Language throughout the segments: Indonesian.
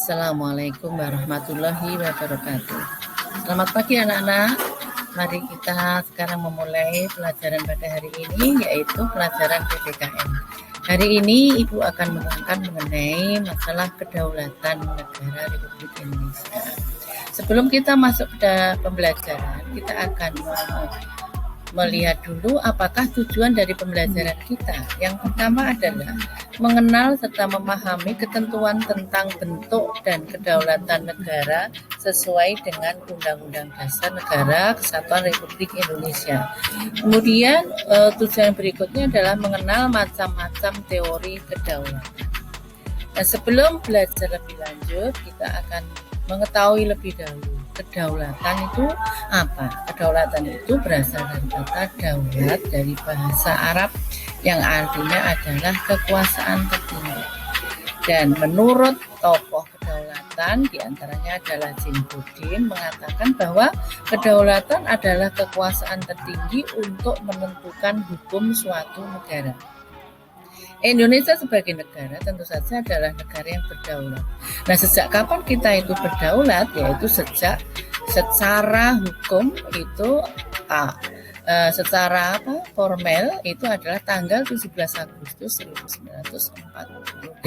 Assalamualaikum warahmatullahi wabarakatuh. Selamat pagi anak-anak. Mari kita sekarang memulai pelajaran pada hari ini, yaitu pelajaran PPKN. Hari ini Ibu akan menerangkan mengenai masalah kedaulatan negara Republik Indonesia. Sebelum kita masuk ke pembelajaran, kita akan melihat dulu apakah tujuan dari pembelajaran kita. Yang pertama adalah mengenal serta memahami ketentuan tentang bentuk dan kedaulatan negara sesuai dengan Undang-Undang Dasar Negara Kesatuan Republik Indonesia. Kemudian tujuan berikutnya adalah mengenal macam-macam teori kedaulatan. Nah, sebelum belajar lebih lanjut, kita akan mengetahui lebih dahulu kedaulatan itu apa. Kedaulatan itu berasal dari kata daulat dari bahasa Arab yang artinya adalah kekuasaan tertinggi. Dan menurut tokoh kedaulatan diantaranya adalah Zinuddin mengatakan bahwa kedaulatan adalah kekuasaan tertinggi untuk menentukan hukum suatu negara. Indonesia sebagai negara tentu saja adalah negara yang berdaulat. Nah, sejak kapan kita itu berdaulat? Yaitu sejak secara hukum itu secara formal itu adalah tanggal 17 Agustus 1945.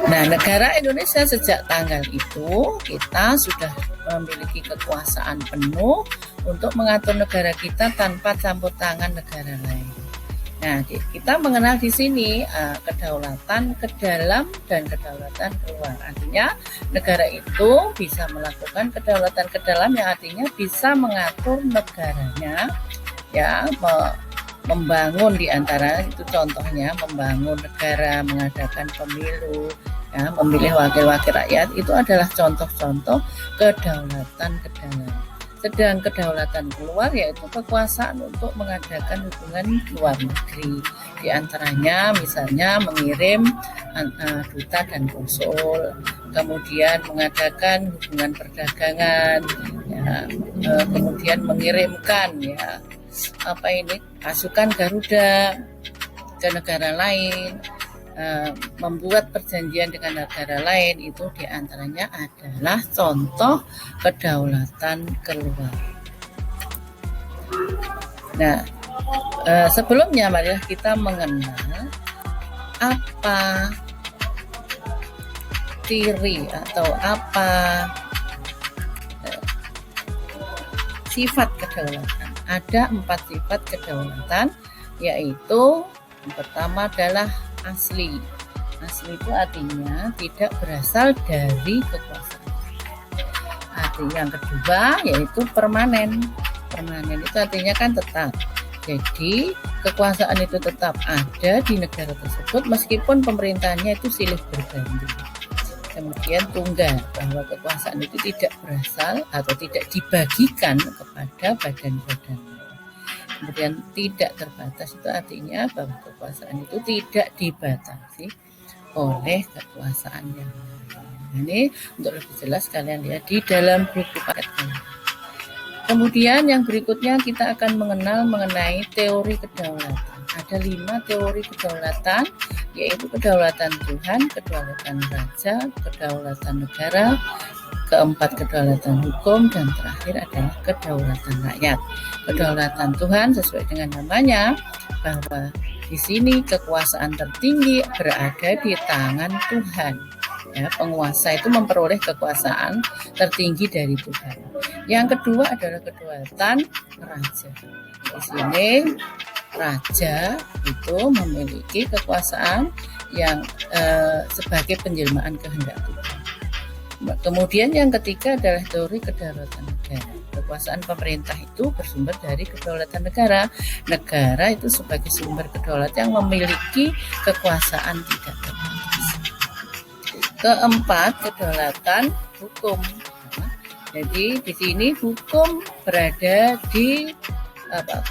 Nah, negara Indonesia sejak tanggal itu kita sudah memiliki kekuasaan penuh untuk mengatur negara kita tanpa campur tangan negara lain. Nah, kita mengenal di sini kedaulatan ke dalam dan kedaulatan keluar. Artinya negara itu bisa melakukan kedaulatan ke dalam yang artinya bisa mengatur negaranya, ya, membangun di antara itu contohnya membangun negara, mengadakan pemilu, ya, memilih wakil-wakil rakyat, itu adalah contoh-contoh kedaulatan ke dalam. Sedang kedaulatan keluar yaitu kekuasaan untuk mengadakan hubungan luar negeri. Di antaranya misalnya mengirim duta dan konsul, kemudian mengadakan hubungan perdagangan, ya, kemudian mengirimkan pasukan Garuda ke negara lain, membuat perjanjian dengan negara lain, itu diantaranya adalah contoh kedaulatan keluar. Nah, sebelumnya marilah kita mengenal apa ciri atau apa sifat kedaulatan. Ada 4 sifat kedaulatan, yaitu yang pertama adalah asli. Asli itu artinya tidak berasal dari kekuasaan. Arti yang kedua yaitu permanen. Permanen itu artinya kan tetap. Jadi kekuasaan itu tetap ada di negara tersebut meskipun pemerintahannya itu silih berganti. Kemudian tunggal, bahwa kekuasaan itu tidak berasal atau tidak dibagikan kepada badan-badan. Kemudian tidak terbatas itu artinya bahwa kekuasaan itu tidak dibatasi oleh kekuasaan yang lain. Ini untuk lebih jelas kalian lihat di dalam buku paket ini. Kemudian yang berikutnya kita akan mengenal mengenai teori kedaulatan. Ada 5 teori kedaulatan, yaitu kedaulatan Tuhan, kedaulatan raja, kedaulatan negara, keempat kedaulatan hukum, dan terakhir adalah kedaulatan rakyat. Kedaulatan Tuhan sesuai dengan namanya bahwa di sini kekuasaan tertinggi berada di tangan Tuhan. Ya, penguasa itu memperoleh kekuasaan tertinggi dari Tuhan. Yang kedua adalah kedaulatan raja. Di sini raja itu memiliki kekuasaan yang sebagai penjelmaan kehendak Tuhan. Kemudian yang ketiga adalah teori kedaulatan negara. Kekuasaan pemerintah itu bersumber dari kedaulatan negara. Negara itu sebagai sumber kedaulatan yang memiliki kekuasaan tidak terbatas. Keempat, kedaulatan hukum. Jadi di sini hukum berada di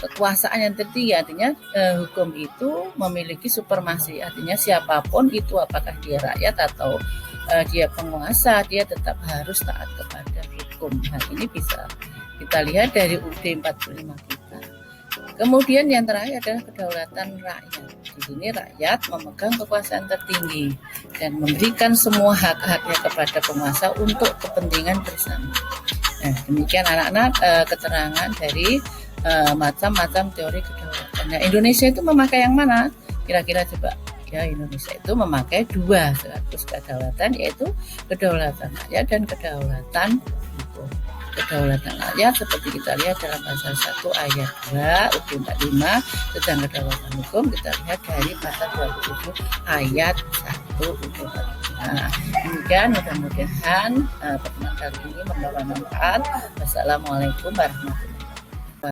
kekuasaan yang tertinggi, artinya hukum itu memiliki supremasi, artinya siapapun itu apakah dia rakyat atau dia penguasa, dia tetap harus taat kepada hukum. Hal ini bisa kita lihat dari UUD 45 kita. Kemudian yang terakhir adalah kedaulatan rakyat. Di sini rakyat memegang kekuasaan tertinggi dan memberikan semua hak-haknya kepada penguasa untuk kepentingan bersama. Nah, demikian anak-anak keterangan dari macam-macam teori kedaulatan. Nah, Indonesia itu memakai yang mana? Kira-kira coba. Ya, Indonesia itu memakai 2 status kedaulatan, yaitu kedaulatan rakyat dan kedaulatan hukum. Kedaulatan rakyat seperti kita lihat dalam pasal 1 ayat 2 UUD 45, sedang kedaulatan hukum kita lihat dari pasal 27 ayat 1 UUD 45. Nah, demikian mudah-mudahan pertemuan kali ini membawa manfaat. Wassalamualaikum warahmatullahi wabarakatuh.